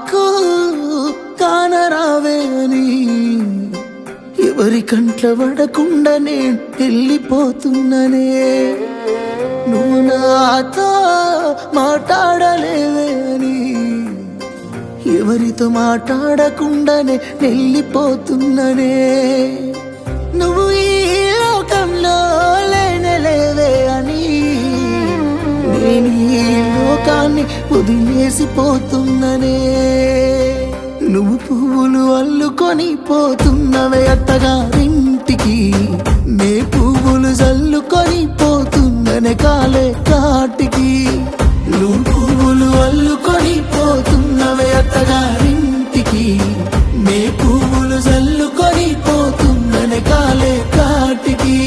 నాకు కానరావే అని ఎవరి కంట్ల పడకుండా నేను వెళ్ళిపోతున్ననే నువ్వు నాతో మాట్లాడలేవే అని ఎవరితో మాట్లాడకుండానే వెళ్ళిపోతున్ననే నువ్వు ఈ లోకంలో లేనలేవే అని నేను ఈ లోకాన్ని వదిలేసిపోతున్ననే నువ్వు పువ్వులు అల్లుకొని పోతున్నవే అత్తగారింటికి నే పువ్వులు జల్లుకొని పోతున్ననే కాలే కాటికి నువ్వు పువ్వులు అల్లుకొని పోతున్నవే అత్తగారింటికి నే పువ్వులు జల్లుకొని పోతున్ననే కాలే కాటికి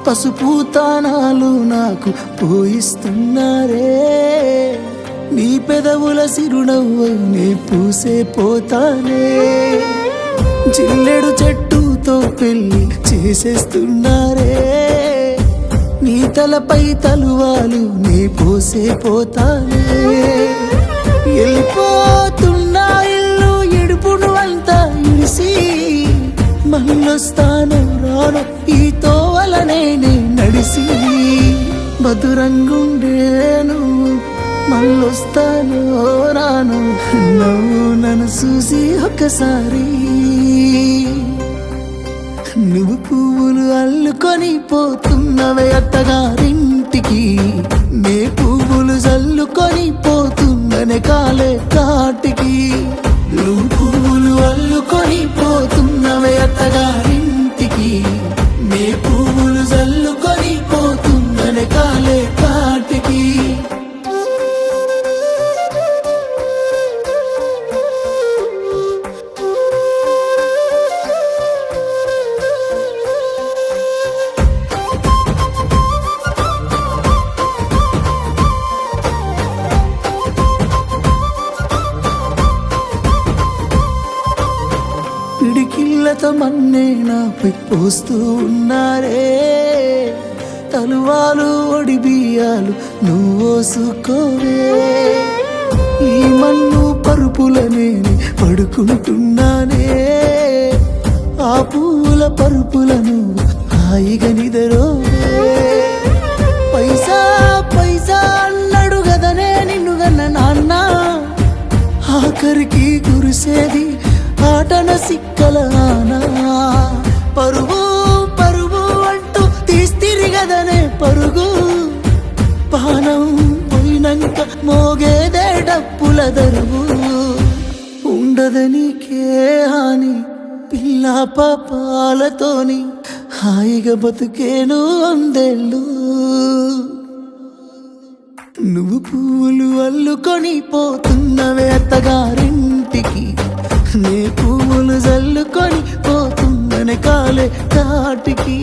పసుపు తానాలు నాకు పోయిస్తున్నారే నీ పెదవుల సిరునవ్వు నే పూసే పోతానే జిల్లెడు చెట్టుతో పెళ్లి చేసేస్తున్నారే నీ తలపై తలువాలు నే పోసే పోతానే వెళ్ళిపోతున్నా ఇల్లు ఇడుపును అంతా ఇడిసి మళ్ళొస్తాను రాను ఈ తోవలనే నడిసి మధురంగుండేను మళ్ళొస్తాను రాను నువ్వు నన్ను చూసి ఒక్కసారి నువ్వు పువ్వులు అల్లుకొని పోతున్నవే అత్తగారింటికి నే పువ్వులు జల్లుకొని పోతున్ననే కాలే కాటికి నువ్వు పువ్వులు అల్లుకొని పోతున్నవే అత్తగారింటికి నే పువ్వులు జల్లుకొని పోతున్ననే కాలే కాటికి పిడికిళ్ళతో మన్నే నాపై పోస్తూ ఉన్నారే తలువాలు ఒడి బియ్యాలు నువ్వోసుకోవే ఈ మన్ను పరుపులనే పడుకుంటున్నానే ఆ పూల పరుపులను హాయిగా నిదరోవే పైసా పైసా అన్నాడు గదనే నిన్ను గన్న నాన్న ఆఖరికి కురిసేది ఆటన సిక్కలానా పరుగు పరుగు అంటూ తీస్తిరిగదనే పరుగు పానం పోయినంక మోగేదే డప్పుల దరువు ఉండదనికే హాని పిల్ల పాపాలతోని హాయిగా బతుకేను అందేళ్ళు నువ్వు పూలు అల్లుకొని పోతున్నవే అత్తగారింటికి నే పువ్వులు జల్లుకొని పోతుందనే కాలే కాటికి